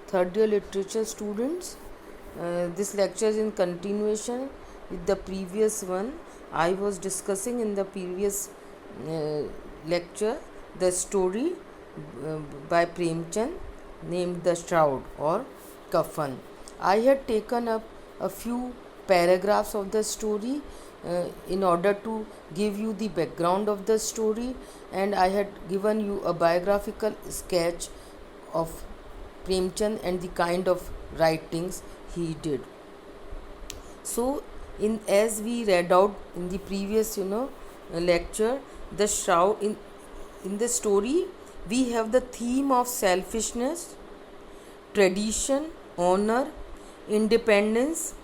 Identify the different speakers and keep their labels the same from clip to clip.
Speaker 1: Third year literature students. This lecture is in continuation with the previous one. I was discussing in the previous uh, lecture the story uh, by Premchand named The Shroud or Kafan. I had taken up a few paragraphs of the story in order to give you the background of the story, and I had given you a biographical sketch of Premchand and the kind of writings he did. So, in as we read out in the previous lecture, the shroud in the story we have the theme of selfishness, tradition, honor, independence,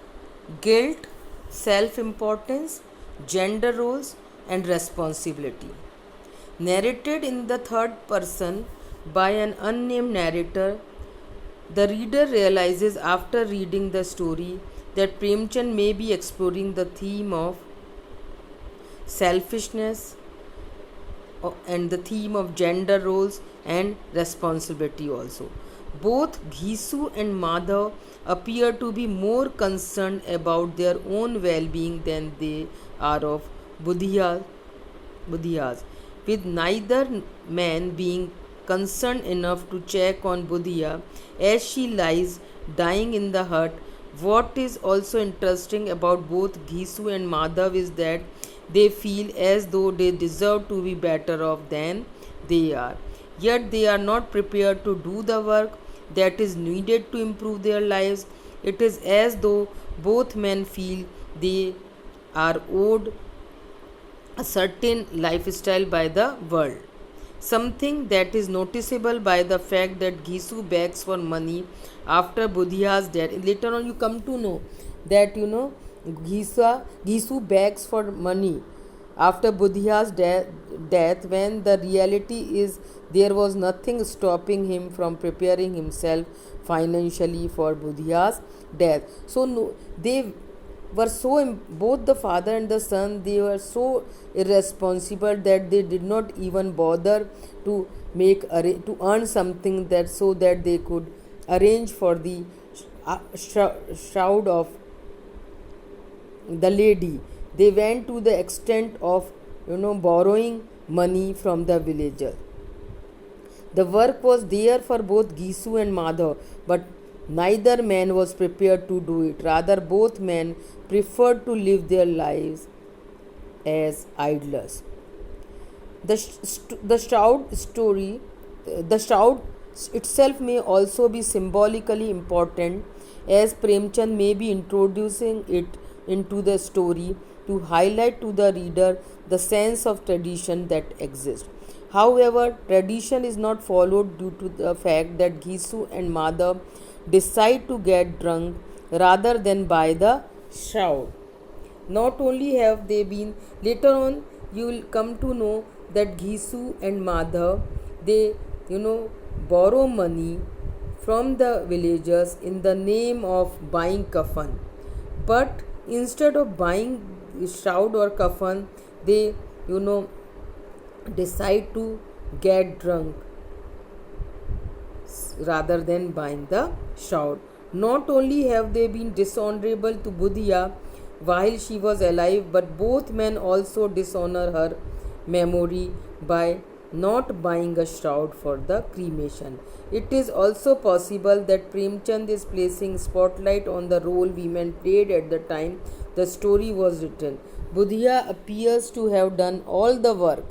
Speaker 1: guilt, self importance, gender roles, and responsibility. Narrated in the third person by an unnamed narrator, the reader realizes after reading the story that Premchand may be exploring the theme of selfishness and the theme of gender roles and responsibility also. Both Ghisu and Madhav appear to be more concerned about their own well being than they are of Budhiya's, with neither man being concerned enough to check on Budhiya as she lies dying in the hut. What is also interesting about both Ghisu and Madhav is that they feel as though they deserve to be better off than they are. Yet they are not prepared to do the work that is needed to improve their lives. It is as though both men feel they are owed a certain lifestyle by the world. Something that is noticeable by the fact that Gisu begs for money after Budhiya's death. Later on, you come to know that Gisu begs for money after Budhiya's death, when the reality is there was nothing stopping him from preparing himself financially for Budhiya's death. So no, they were both the father and the son, they were so irresponsible that they did not even bother to to earn something that so that they could arrange for the shroud of the lady. They went to the extent of borrowing money from the villager. The work was there for both Gisu and Madhav, but neither man was prepared to do it. Rather, both men preferred to live their lives as idlers. The shroud story, the shroud itself may also be symbolically important, as Premchand may be introducing it into the story to highlight to the reader the sense of tradition that exists. However, tradition is not followed due to the fact that Gisu and Madhav decide to get drunk rather than buy the shroud. Not only have they been, later on you will come to know that Gisu and Madhav, they borrow money from the villagers in the name of buying kafan. But instead of buying shroud or kafan, they decide to get drunk rather than buying the shroud. Not only have they been dishonorable to Budhiya while she was alive, but both men also dishonor her memory by not buying a shroud for the cremation. It is also possible that Premchand is placing spotlight on the role women played at the time the story was written. Budhiya appears to have done all the work,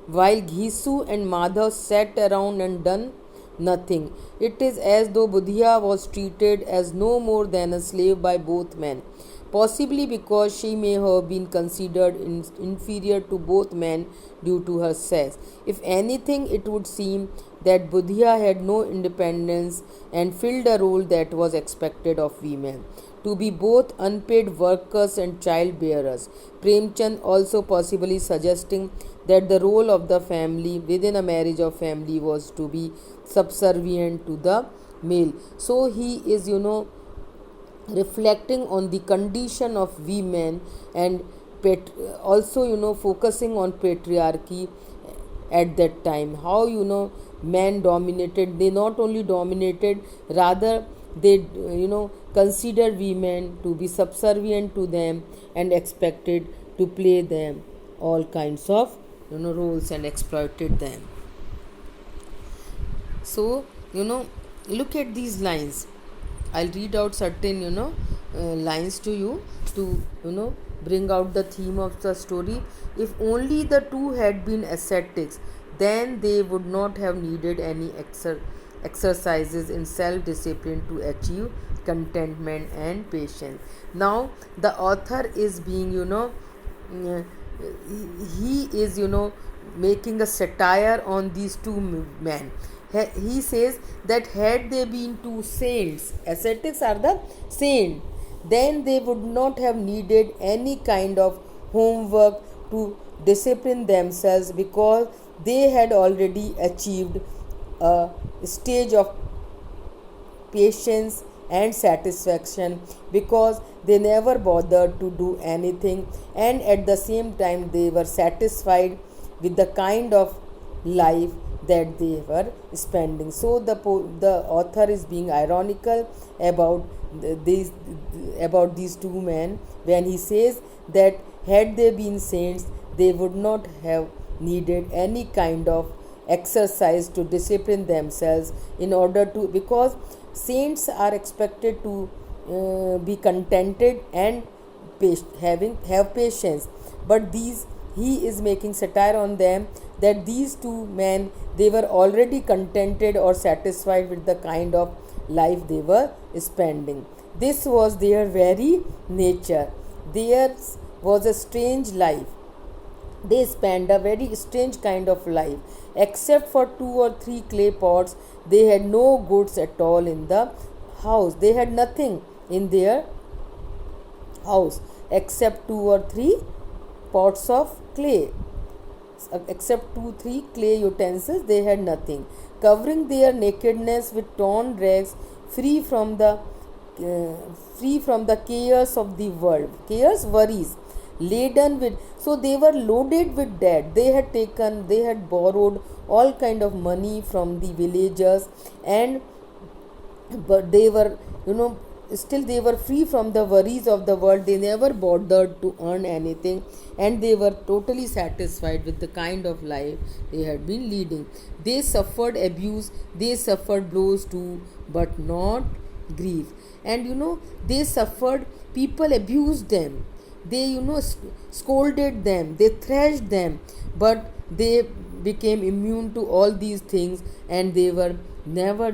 Speaker 1: while Ghisu and Madhav sat around and done nothing. It is as though Budhiya was treated as no more than a slave by both men, possibly because she may have been considered inferior to both men due to her sex. If anything, it would seem that Budhiya had no independence and filled a role that was expected of women, to be both unpaid workers and child bearers. Premchand also possibly suggesting that the role of the family within a marriage of family was to be subservient to the male. So he is reflecting on the condition of women and also focusing on patriarchy at that time, how men dominated. They not only dominated, rather they considered women to be subservient to them and expected to play them all kinds of roles and exploited them. So look at these lines. I'll read out certain lines to you to bring out the theme of the story. If only the two had been ascetics, then they would not have needed any exercises in self discipline to achieve contentment and patience. Now the author is being uh, he is making a satire on these two men. He says that had they been two saints, ascetics are the saint, then they would not have needed any kind of homework to discipline themselves, because they had already achieved a stage of patience and satisfaction, because they never bothered to do anything, and at the same time they were satisfied with the kind of life that they were spending. So the author is being ironical about these two men when he says that had they been saints, they would not have needed any kind of exercise to discipline themselves in order to, because saints are expected to be contented and have patience. But these, he is making satire on them, that these two men, they were already contented or satisfied with the kind of life they were spending. This was their very nature. Theirs was a strange life. They spent a very strange kind of life. Except for 2 or 3 clay pots, they had no goods at all in the house. They had nothing in their house except 2 or 3 pots of clay. Except 2 3 clay utensils, they had nothing. Covering their nakedness with torn rags, free from the cares of the world, cares, worries, laden with, so they were loaded with debt. They had borrowed all kind of money from the villagers, and but they were still they were free from the worries of the world. They never bothered to earn anything, and they were totally satisfied with the kind of life they had been leading. They suffered abuse, they suffered blows too, but not grief. And they suffered, people abused them, they scolded them, they thrashed them, but they became immune to all these things, and they were never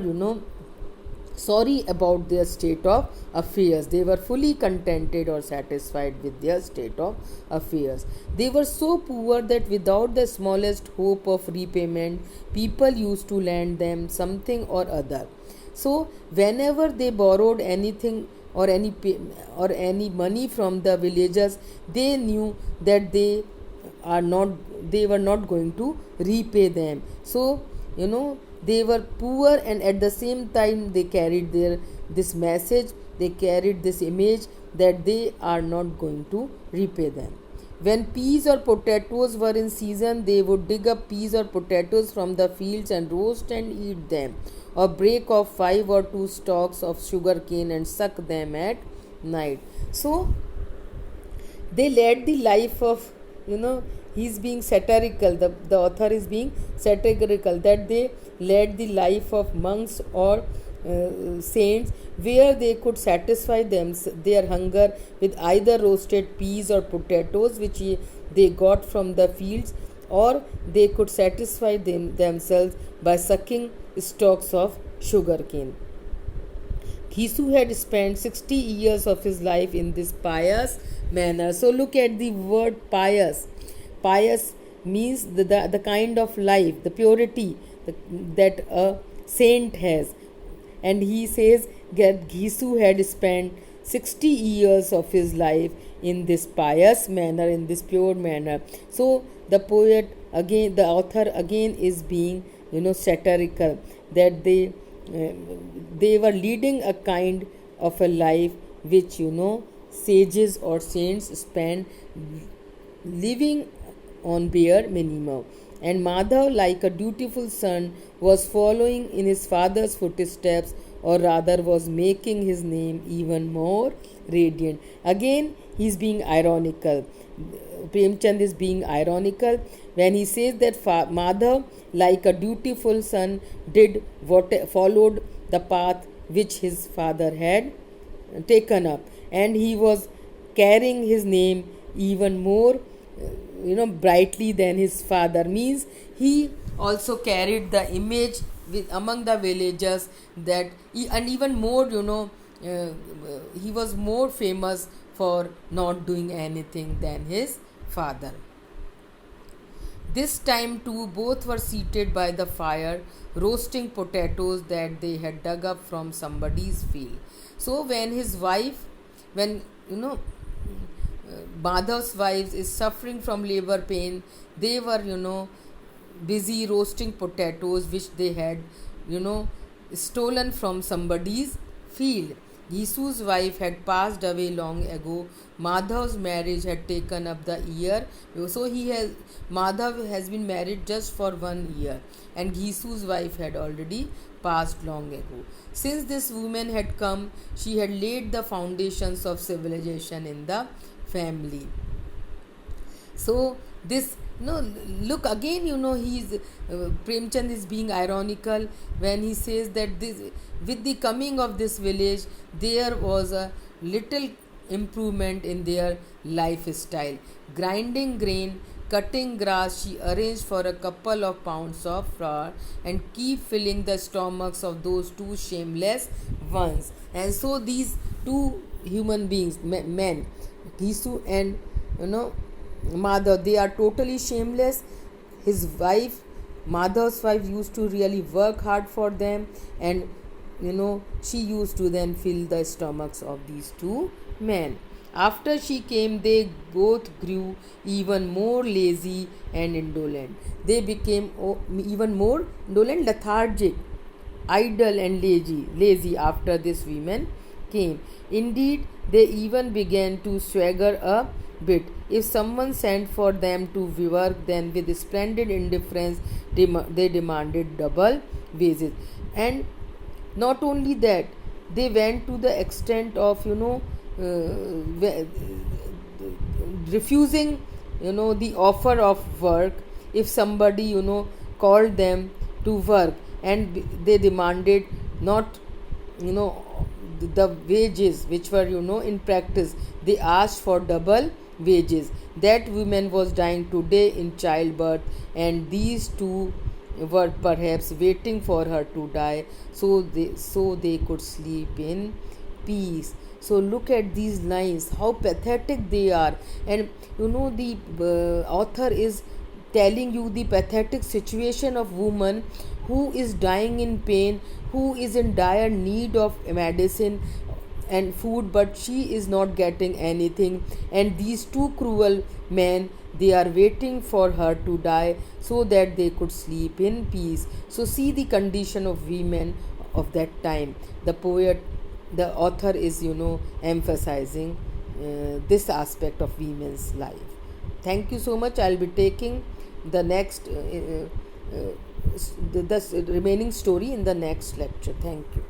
Speaker 1: sorry about their state of affairs. They were fully contented or satisfied with their state of affairs. They were so poor that without the smallest hope of repayment, people used to lend them something or other. So whenever they borrowed anything or any money from the villagers, they knew that they were not going to repay them. So they were poor, and at the same time they carried this message, they carried this image that they are not going to repay them. When peas or potatoes were in season, they would dig up peas or potatoes from the fields and roast and eat them, or break off 5 or 2 stalks of sugar cane and suck them at night. So they led the life of, he's being satirical, the author is being satirical, that they led the life of monks or saints, where they could satisfy their hunger with either roasted peas or potatoes which they got from the fields, or they could satisfy themselves by sucking stalks of sugar cane. Ghisu had spent 60 years of his life in this pious manner. So look at the word pious. Pious means the kind of life, the purity that a saint has. And he says that Ghisu had spent 60 years of his life in this pious manner, in this pure manner. So the poet again, the author again is being satirical, that they were leading a kind of a life which sages or saints spend living on bare minimum. and Madhav, like a dutiful son, was following in his father's footsteps, or rather, was making his name even more radiant. Again, he's being ironical. Premchand is being ironical when he says that Madhav, like a dutiful son, did what followed the path which his father had taken up, and he was carrying his name even more brightly than his father. Means he also carried the image with among the villagers that and even more he was more famous for not doing anything than his father. This time too, both were seated by the fire, roasting potatoes that they had dug up from somebody's field. So when Madhav's wives is suffering from labor pain, they were busy roasting potatoes which they had you know stolen from somebody's field. Yisu's wife had passed away long ago. Madhav's marriage had taken up the year. So Madhav has been married just for 1 year, and Yisu's wife had already passed long ago. Since this woman had come, she had laid the foundations of civilization in the family. So this look again, he's Premchand is being ironical when he says that this, with the coming of this village, there was a little improvement in their lifestyle. Grinding grain, cutting grass, she arranged for a couple of pounds of flour and keep filling the stomachs of those two shameless ones. And so these two human beings, men, Gisu and Madhav, they are totally shameless. His wife, Madhav's wife, used to really work hard for them, and she used to then fill the stomachs of these two men. After she came, they both grew even more lazy and indolent. They became even more indolent, lethargic, idle, and lazy after this women came. Indeed, they even began to swagger a bit. If someone sent for them to work, then with splendid indifference they demanded double wages. And not only that, they went to the extent of refusing the offer of work if somebody called them to work, and they demanded not the wages which were in practice. They asked for double wages. That woman was dying today in childbirth, and these two were perhaps waiting for her to die so they could sleep in peace. So look at these lines, how pathetic they are. And the author is telling you the pathetic situation of woman who is dying in pain, who is in dire need of medicine and food, but she is not getting anything, and these two cruel men, they are waiting for her to die so that they could sleep in peace. So see the condition of women of that time. The author is emphasizing this aspect of women's life. Thank you so much. I'll be taking the next the remaining story in the next lecture. Thank you.